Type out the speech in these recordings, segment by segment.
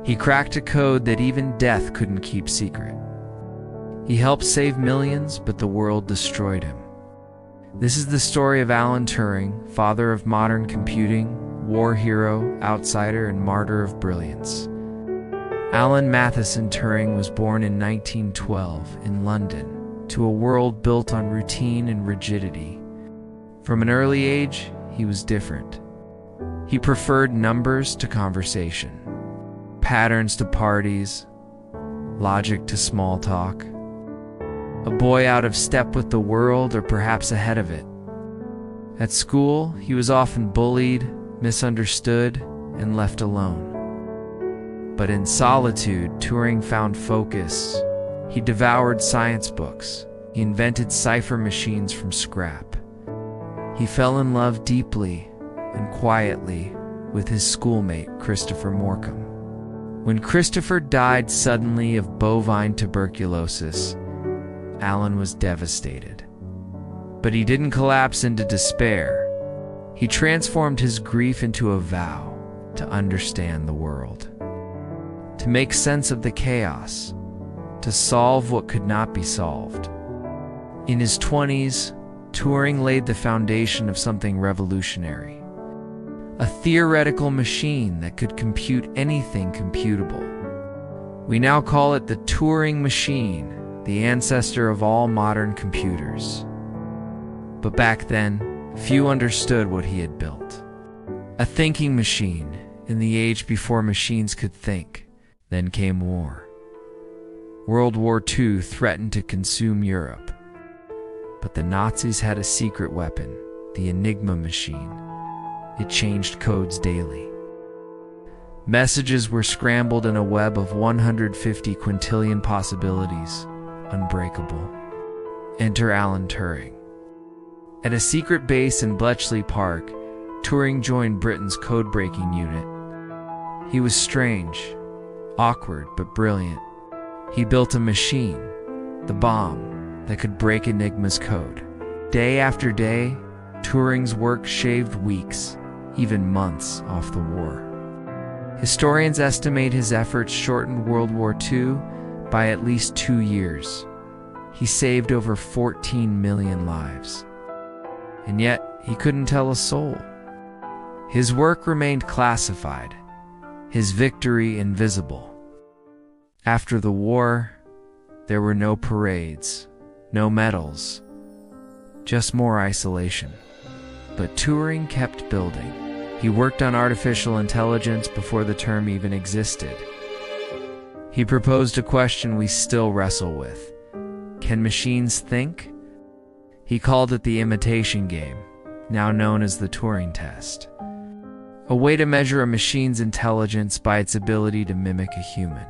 He cracked a code that even death couldn't keep secret. He helped save millions, but the world destroyed him. This is the story of Alan Turing, father of modern computing, war hero, outsider, and martyr of brilliance. Alan Matheson Turing was born in 1912 in London to a world built on routine and rigidity. From an early age, he was different. He preferred numbers to conversation, patterns to parties, logic to small talk. A boy out of step with the world, or perhaps ahead of it. At school, he was often bullied, misunderstood, and left alone. But in solitude, Turing found focus. He devoured science books. He invented cipher machines from scrap. He fell in love deeply and quietly with his schoolmate, Christopher Morcom. When Christopher died suddenly of bovine tuberculosis, Alan was devastated. But he didn't collapse into despair. He transformed his grief into a vow to understand the world, to make sense of the chaos, to solve what could not be solved. In his 20s, Turing laid the foundation of something revolutionary. A theoretical machine that could compute anything computable. We now call it the Turing machine, the ancestor of all modern computers. But back then, few understood what he had built. A thinking machine in the age before machines could think. Then came war. World War II threatened to consume Europe. But the Nazis had a secret weapon, the Enigma machine. It changed codes daily. Messages were scrambled in a web of 150 quintillion possibilities. Unbreakable. Enter Alan Turing. At a secret base in Bletchley Park, Turing joined Britain's code-breaking unit. He was strange, awkward, but brilliant. He built a machine, the bomb, that could break Enigma's code. Day after day, Turing's work shaved weeks, even months, off the war. Historians estimate his efforts shortened World War II by at least 2 years. He saved over 14 million lives. And yet, he couldn't tell a soul. His work remained classified, his victory invisible. After the war, there were no parades, no medals, just more isolation. But Turing kept building. He worked on artificial intelligence before the term even existed. He proposed a question we still wrestle with. Can machines think? He called it the imitation game, now known as the Turing test. A way to measure a machine's intelligence by its ability to mimic a human.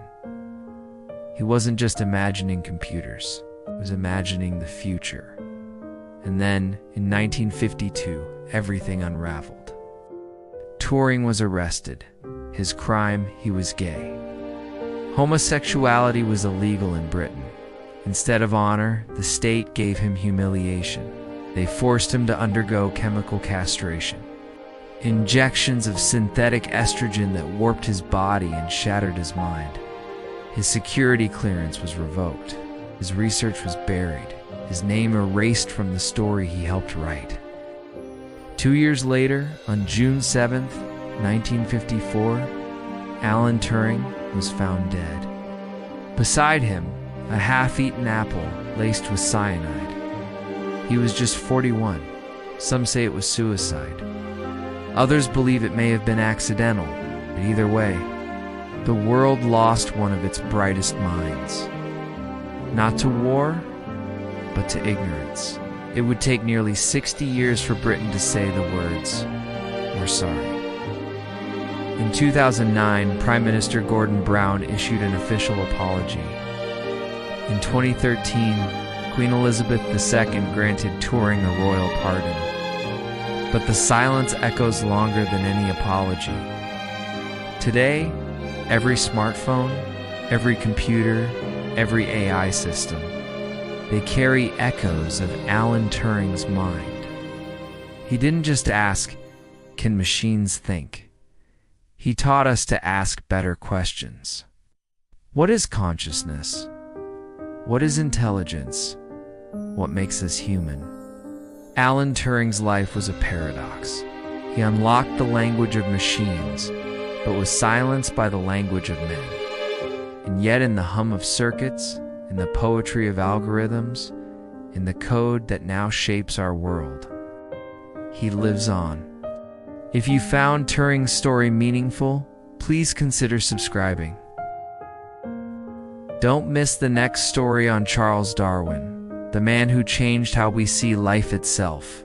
He wasn't just imagining computers, he was imagining the future. And then, in 1952, everything unraveled. Turing was arrested. His crime, he was gay. Homosexuality was illegal in Britain. Instead of honor, the state gave him humiliation. They forced him to undergo chemical castration. Injections of synthetic estrogen that warped his body and shattered his mind. His security clearance was revoked. His research was buried. His name erased from the story he helped write. 2 years later, on June 7th, 1954, Alan Turing was found dead. Beside him, a half-eaten apple laced with cyanide. He was just 41. Some say it was suicide. Others believe it may have been accidental, but either way, the world lost one of its brightest minds. Not to war, but to ignorance. It would take nearly 60 years for Britain to say the words, "We're sorry." In 2009, Prime Minister Gordon Brown issued an official apology. In 2013, Queen Elizabeth II granted Turing a royal pardon. But the silence echoes longer than any apology. Today, every smartphone, every computer, every AI system, they carry echoes of Alan Turing's mind. He didn't just ask, "Can machines think?" He taught us to ask better questions. What is consciousness? What is intelligence? What makes us human? Alan Turing's life was a paradox. He unlocked the language of machines, but was silenced by the language of men. And yet in the hum of circuits, in the poetry of algorithms, in the code that now shapes our world, he lives on. If you found Turing's story meaningful, please consider subscribing. Don't miss the next story on Charles Darwin, the man who changed how we see life itself.